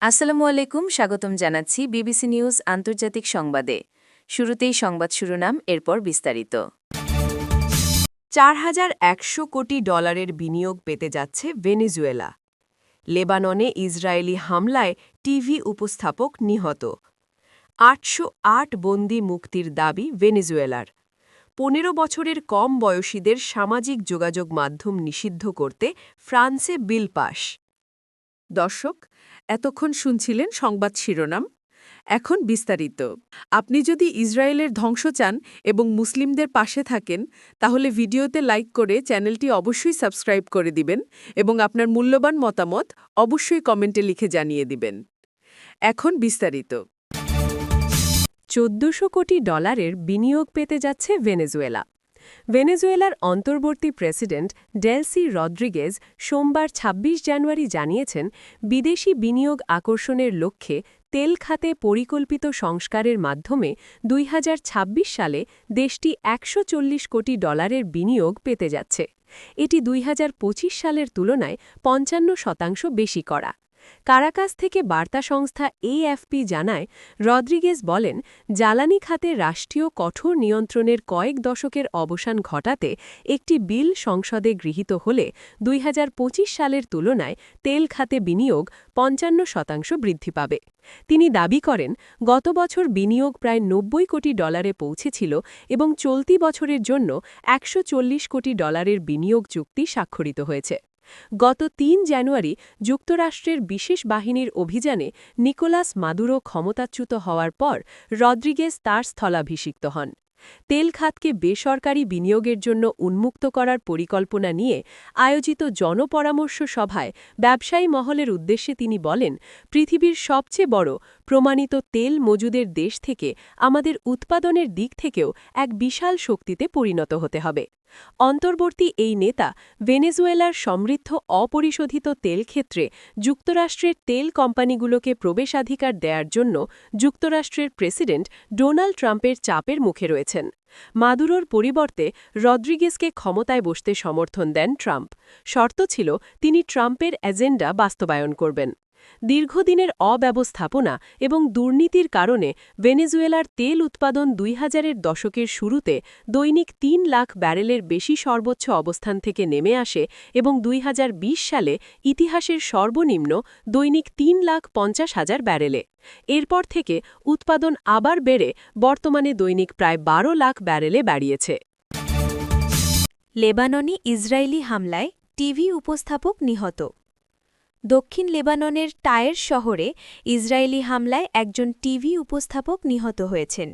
আসসালামু আলাইকুম, স্বাগতম জানাচ্ছি বিবিসি নিউজ আন্তর্জাতিক সংবাদে। শুরুতেই সংবাদ শিরোনাম, এরপর বিস্তারিত। ৪,১০০ কোটি ডলারের বিনিয়োগ পেতে যাচ্ছে ভেনেজুয়েলা। লেবাননে ইসরায়েলি হামলায় টিভি উপস্থাপক নিহত। ৮০৮ বন্দী মুক্তির দাবি ভেনেজুয়েলার। ১৫ বছরের কম বয়সীদের সামাজিক যোগাযোগ মাধ্যম নিষিদ্ধ করতে ফ্রান্সে বিল পাস। দর্শক, এতক্ষণ শুনছিলেন সংবাদ শিরোনাম। এখন বিস্তারিত। আপনি যদি ইসরায়েলের ধ্বংস চান এবং মুসলিমদের পাশে থাকেন, তাহলে ভিডিওতে লাইক করে চ্যানেলটি অবশ্যই সাবস্ক্রাইব করে দিবেন এবং আপনার মূল্যবান মতামত অবশ্যই কমেন্টে লিখে জানিয়ে দিবেন। এখন বিস্তারিত। ১৪০০ কোটি ডলারের বিনিয়োগ পেতে যাচ্ছে ভেনেজুয়েলা। ভেনেজুয়েলার অন্তর্বর্তী প্রেসিডেন্ট ডেলসি রদ্রিগেজ সোমবার ২৬ জানুয়ারি জানিয়েছেন, বিদেশি বিনিয়োগ আকর্ষণের লক্ষ্যে তেল খাতে পরিকল্পিত সংস্কারের মাধ্যমে ২০২৬ সালে দেশটি ১৪০ কোটি ডলারের বিনিয়োগ পেতে যাচ্ছে। এটি ২০২৫ সালের তুলনায় ৫৫% বেশি করা। কারাকাস থেকে বার্তা সংস্থা এএফপি জানায়, রদ্রিগেজ বলেন, জ্বালানি খাতে রাষ্ট্রীয় কঠোর নিয়ন্ত্রণের কয়েক দশকের অবসান ঘটাতে একটি বিল সংসদে গৃহীত হলে ২০২৫ সালের তুলনায় তেল খাতে বিনিয়োগ ৫৫% বৃদ্ধি পাবে। তিনি দাবি করেন, গত বছর বিনিয়োগ প্রায় ৯০ কোটি ডলারে পৌঁছেছিল এবং চলতি বছরের জন্য ১৪০ কোটি ডলারের বিনিয়োগ চুক্তি স্বাক্ষরিত হয়েছে। গত ৩ জানুয়ারি যুক্তরাষ্ট্রের বিশেষ বাহিনীর অভিযানে নিকোলাস মাদুরো ক্ষমতাচ্যুত হওয়ার পর রদ্রিগেজ তার স্থলাভিষিক্ত হন। তেল খাতকে বেসরকারি বিনিয়োগের জন্য উন্মুক্ত করার পরিকল্পনা নিয়ে আয়োজিত জনপরামর্শ সভায় ব্যবসায়ী মহলের উদ্দেশ্যে তিনি বলেন, পৃথিবীর সবচেয়ে বড় প্রমাণিত তেল মজুদের দেশ থেকে আমাদের উৎপাদনের দিক থেকেও এক বিশাল শক্তিতে পরিণত হতে হবে। অন্তর্বর্তী এই নেতা ভেনেজুয়েলার সমৃদ্ধ অপরিশোধিত তেল ক্ষেত্রে যুক্তরাষ্ট্রের তেল কোম্পানিগুলোকে প্রবেশাধিকার দেওয়ার জন্য যুক্তরাষ্ট্রের প্রেসিডেন্ট ডোনাল্ড ট্রাম্পের চাপের মুখে রয়েছেন। মাদুরোর পরিবর্তে রদ্রিগেজকে ক্ষমতায় বসতে সমর্থন দেন ট্রাম্প। শর্ত ছিল তিনি ট্রাম্পের এজেন্ডা বাস্তবায়ন করবেন। দীর্ঘদিনের অব্যবস্থাপনা এবং দুর্নীতির কারণে ভেনেজুয়েলার তেল উৎপাদন ২০০০-এর দশকের শুরুতে দৈনিক ৩ লাখ ব্যারেলের বেশি সর্বোচ্চ অবস্থান থেকে নেমে আসে এবং ২০২০ সালে ইতিহাসের সর্বনিম্ন দৈনিক ৩,৫০,০০০ ব্যারেলে। এরপর থেকে উৎপাদন আবার বেড়ে বর্তমানে দৈনিক প্রায় ১২ লাখ ব্যারেলে বাড়িয়েছে। লেবাননে ইসরায়েলি হামলায় টিভি উপস্থাপক নিহত। দক্ষিণ লেবাননের টায়ের শহরে ইসরায়েলি হামলায় একজন টিভি উপস্থাপক নিহত হয়েছেন।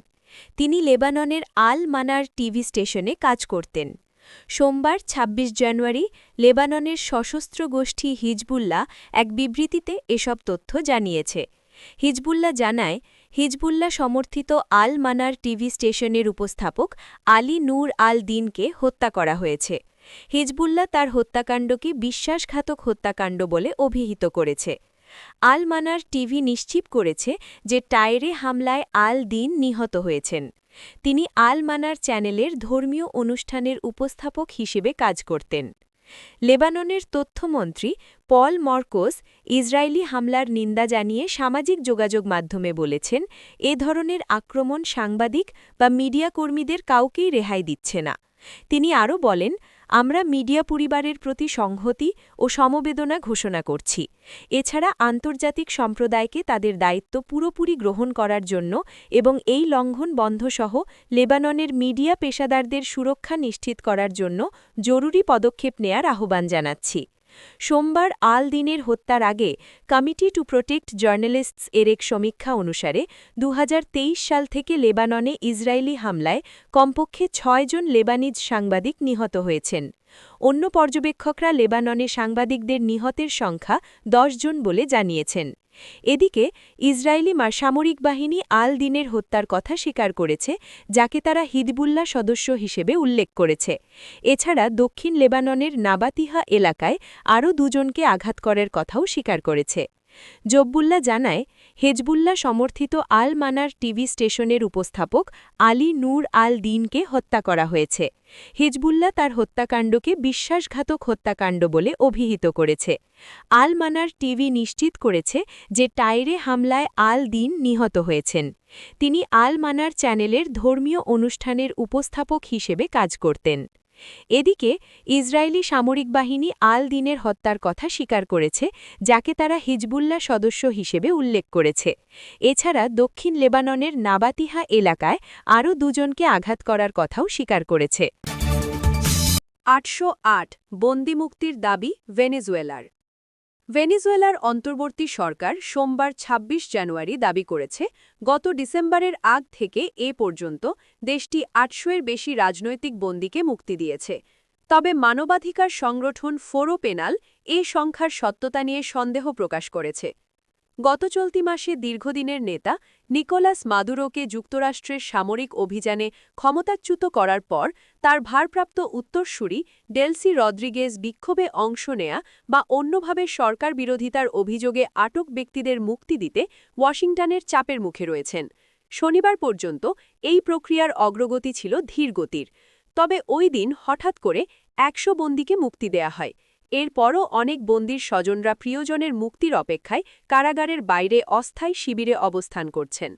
তিনি লেবাননের আল মানার টিভি স্টেশনে কাজ করতেন। সোমবার ২৬ জানুয়ারি লেবাননের সশস্ত্র গোষ্ঠী হিজবুল্লাহ এক বিবৃতিতে এসব তথ্য জানিয়েছে। হিজবুল্লাহ জানায়, হিজবুল্লাহ সমর্থিত আল মানার টিভি স্টেশনের উপস্থাপক আলী নূর আল দিনকে হত্যা করা হয়েছে। হিজবুল্লাহ তার হত্যাকাণ্ডকে বিশ্বাসঘাতক হত্যাকাণ্ড বলে অভিহিত করেছে। আল মানার টিভি নিশ্চিত করেছে যে টায়েরে হামলায় আল দিন নিহত হয়েছেন। তিনি আল মানার চ্যানেলের ধর্মীয় অনুষ্ঠানের উপস্থাপক হিসেবে কাজ করতেন। লেবাননের তথ্যমন্ত্রী পল মরকোস ইসরায়েলি হামলার নিন্দা জানিয়ে সামাজিক যোগাযোগ মাধ্যমে বলেছেন, এ ধরনের আক্রমণ সাংবাদিক বা মিডিয়া কর্মীদের কাউকেই রেহাই দিচ্ছে না। তিনি আরও বলেন, আমরা মিডিয়া পরিবারের প্রতি সংহতি ও সমবেদনা ঘোষণা করছি। এছাড়া আন্তর্জাতিক সম্প্রদায়কে তাদের দায়িত্ব পুরোপুরি গ্রহণ করার জন্য এবং এই লঙ্ঘন বন্ধসহ লেবাননের মিডিয়া পেশাদারদের সুরক্ষা নিশ্চিত করার জন্য জরুরি পদক্ষেপ নেয়ার আহ্বান জানাচ্ছি। সোমবার আল দিনের হত্যার আগে কমিটি টু প্রোটেক্ট জার্নালিস্টস এর এক সমীক্ষা অনুসারে ২০২৩ সাল থেকে লেবাননে ইসরায়েলি হামলায় কমপক্ষে ৬ জন লেবানিজ সাংবাদিক নিহত হয়েছেন। অন্য পর্যবেক্ষকরা লেবাননে সাংবাদিকদের নিহতের সংখ্যা ১০ জন বলে জানিয়েছেন। এদিকে ইসরায়েলি সামরিক বাহিনী আল দিনের হত্যার কথা স্বীকার করেছে, যাকে তারা হিজবুল্লাহ সদস্য হিসেবে উল্লেখ করেছে। এছাড়া দক্ষিণ লেবাননের নাবাতিহা এলাকায় আরও ২ জনকে আঘাত করার কথাও স্বীকার করেছে। জব্বুল্লাহ জানায়, হেজবুল্লাহ সমর্থিত আল মানার টিভি স্টেশনের উপস্থাপক আলী নূর আল দিনকে হত্যা করা হয়েছে। হিজবুল্লাহ তার হত্যাকাণ্ডকে বিশ্বাসঘাতক হত্যাকাণ্ড বলে অভিহিত করেছে। আল মানার টিভি নিশ্চিত করেছে যে টাইরে হামলায় আল দিন নিহত হয়েছেন। তিনি আল মানার চ্যানেলের ধর্মীয় অনুষ্ঠানের উপস্থাপক হিসেবে কাজ করতেন। এদিকে ইসরায়েলি সামরিক বাহিনী আল দিনের হত্যার কথা স্বীকার করেছে, যাকে তারা হিজবুল্লাহ সদস্য হিসেবে উল্লেখ করেছে। এছাড়া দক্ষিণ লেবাননের নাবাতিহা এলাকায় আরও দুজনকে আঘাত করার কথাও স্বীকার করেছে। ৮০৮ বন্দি মুক্তির দাবি ভেনেজুয়েলার। ভেনেজুয়েলার অন্তর্বর্তী সরকার সোমবার ২৬ জানুয়ারি দাবি করেছে, গত ডিসেম্বরের আগ থেকে এ পর্যন্ত দেশটি ৮০০-এর বেশি রাজনৈতিক বন্দীকে মুক্তি দিয়েছে। তবে মানবাধিকার সংগঠন ফোরো পেনাল এ সংখ্যার সত্যতা নিয়ে সন্দেহ প্রকাশ করেছে। গত চলতি মাসে দীর্ঘদিনের নেতা নিকোলাস মাদুরোকে যুক্তরাষ্ট্রের সামরিক অভিযানে ক্ষমতাচ্যুত করার পর তার ভারপ্রাপ্ত উত্তরসূরি ডেলসি রদ্রিগেজ বিক্ষোভে অংশ নেয়া বা অন্যভাবে সরকার বিরোধিতার অভিযোগে আটক ব্যক্তিদের মুক্তি দিতে ওয়াশিংটনের চাপের মুখে রয়েছেন। শনিবার পর্যন্ত এই প্রক্রিয়ার অগ্রগতি ছিল ধীরগতির। তবে ওই দিন হঠাৎ করে ১০০ বন্দীকে মুক্তি দেয়া হয়। এরপরও অনেক বন্দির স্বজনরা প্রিয়জনের মুক্তির অপেক্ষায় কারাগারের বাইরে অস্থায়ী শিবিরে অবস্থান করছেন।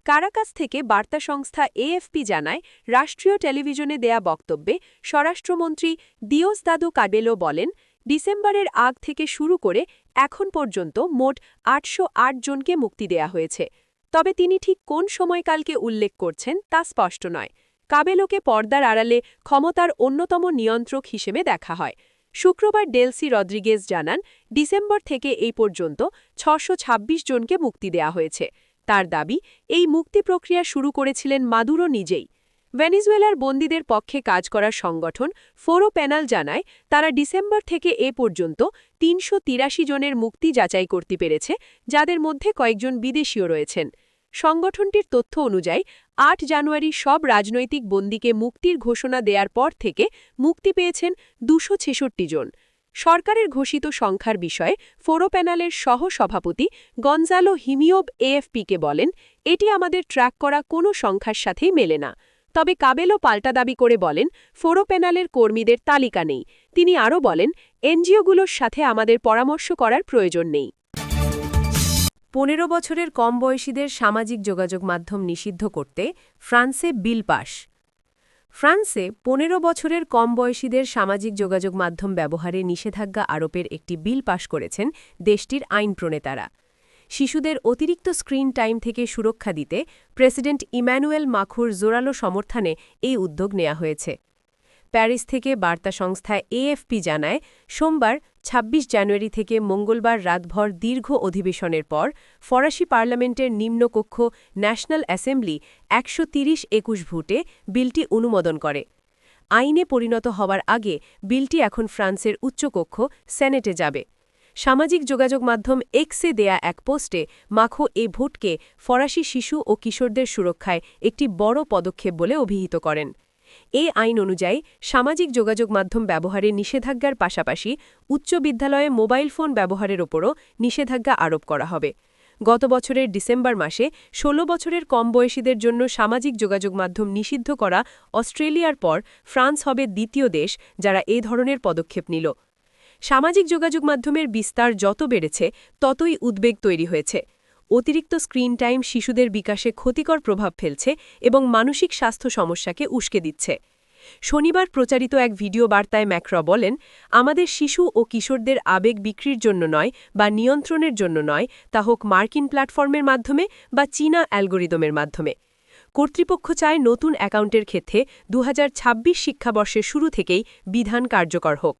কারাকাস থেকে বার্তা সংস্থা এএফপি জানায়, রাষ্ট্রীয় টেলিভিশনে দেয়া বক্তব্যে স্বরাষ্ট্রমন্ত্রী দিওসদাদো কাবেলো বলেন, ডিসেম্বরের আগ থেকে শুরু করে এখন পর্যন্ত মোট ৮০৮ জনকে মুক্তি দেয়া হয়েছে। তবে তিনি ঠিক কোন সময়কালকে উল্লেখ করছেন তা স্পষ্ট নয়। কাবেলোকে পর্দার আড়ালে ক্ষমতার অন্যতম নিয়ন্ত্রক হিসেবে দেখা হয়। শুক্রবার ডেলসি রদ্রিগেজ জানান, ডিসেম্বর থেকে এই পর্যন্ত ৬২৬ জনকে মুক্তি দেয়া হয়েছে। তার দাবি, এই মুক্তি প্রক্রিয়া শুরু করেছিলেন মাদুরো নিজেই। ভেনেজুয়েলার বন্দীদের পক্ষে কাজ করার সংগঠন ফোরো প্যানাল জানায়, তারা ডিসেম্বর থেকে এ পর্যন্ত ৩৮৩ জনের মুক্তি যাচাই করতে পেরেছে, যাদের মধ্যে কয়েকজন বিদেশীয় রয়েছেন। সংগঠনটির তথ্য অনুযায়ী ৮ জানুয়ারি সব রাজনৈতিক বন্দীকে মুক্তির ঘোষণা দেওয়ার পর থেকে মুক্তি পেয়েছেন ২৬৬ জন। সরকারের ঘোষিত সংখ্যার বিষয়ে ফোরো প্যানালের সহ-সভাপতি গনজালো হিমিওব এএফপিকে বলেন, এটি আমাদের ট্র্যাক করা কোনো সংখ্যার সাথেই মেলে না। তবে কাবেলো পাল্টা দাবি করে বলেন, ফোরো প্যানালের কর্মীদের তালিকা নেই। তিনি আরও বলেন, এনজিওগুলোর সাথে আমাদের পরামর্শ করার প্রয়োজন নেই। ১৫ বছরের কম বয়সীদের সামাজিক যোগাযোগ মাধ্যম নিষিদ্ধ করতে ফ্রান্সে বিল পাস। ফ্রান্সে ১৫ বছরের কম বয়সীদের সামাজিক যোগাযোগ মাধ্যম ব্যবহারে নিষেধাজ্ঞা আরোপের একটি বিল পাস করেছেন দেশটির আইন প্রণেতারা। শিশুদের অতিরিক্ত স্ক্রিন টাইম থেকে সুরক্ষা দিতে প্রেসিডেন্ট ইম্যানুয়েল মাখোঁর জোরালো সমর্থনে এই উদ্যোগ নেওয়া হয়েছে। প্যারিস থেকে বার্তা সংস্থা এএফপি জানায়, সোমবার ২৬ জানুয়ারি থেকে মঙ্গলবার রাতভর দীর্ঘ অধিবেশনের পর ফরাসি পার্লামেন্টের নিম্নকক্ষ ন্যাশনাল অ্যাসেম্বলি ১৩০-২১ ভোটে বিলটি অনুমোদন করে। আইনে পরিণত হওয়ার আগে বিলটি এখন ফ্রান্সের উচ্চকক্ষ সেনেটে যাবে। সামাজিক যোগাযোগ মাধ্যম এক্সে দেয়া এক পোস্টে মাখো এ ভোটকে ফরাসি শিশু ও কিশোরদের সুরক্ষায় একটি বড় পদক্ষেপ বলে অভিহিত করেন। এই আইন অনুযায়ী সামাজিক যোগাযোগ মাধ্যম ব্যবহারে নিষেধাজ্ঞার পাশাপাশি উচ্চ বিদ্যালয়ে মোবাইল ফোন ব্যবহারের ওপরও নিষেধাজ্ঞা আরোপ করা হবে। গত বছরের ডিসেম্বর মাসে ১৬ বছরের কম বয়সীদের জন্য সামাজিক যোগাযোগ মাধ্যম নিষিদ্ধ করা অস্ট্রেলিয়ার পর ফ্রান্স হবে দ্বিতীয় দেশ যারা এ ধরনের পদক্ষেপ নিল। সামাজিক যোগাযোগ মাধ্যমের বিস্তার যত বেড়েছে ততই উদ্বেগ তৈরি হয়েছে। অতিরিক্ত স্ক্রিন টাইম শিশুদের বিকাশে ক্ষতিকর প্রভাব ফেলছে এবং মানসিক স্বাস্থ্য সমস্যাকে উস্কে দিচ্ছে। শনিবার প্রচারিত এক ভিডিও বার্তায় ম্যাক্রঁ বলেন, আমাদের শিশু ও কিশোরদের আবেগ বিক্রির জন্য নয় বা নিয়ন্ত্রণের জন্য নয়, তা হোক মার্কিন প্ল্যাটফর্মের মাধ্যমে বা চীনা অ্যালগোরিদমের মাধ্যমে। কর্তৃপক্ষ চায় নতুন অ্যাকাউন্টের ক্ষেত্রে ২০২৬ শিক্ষাবর্ষের শুরু থেকেই বিধান কার্যকর হোক।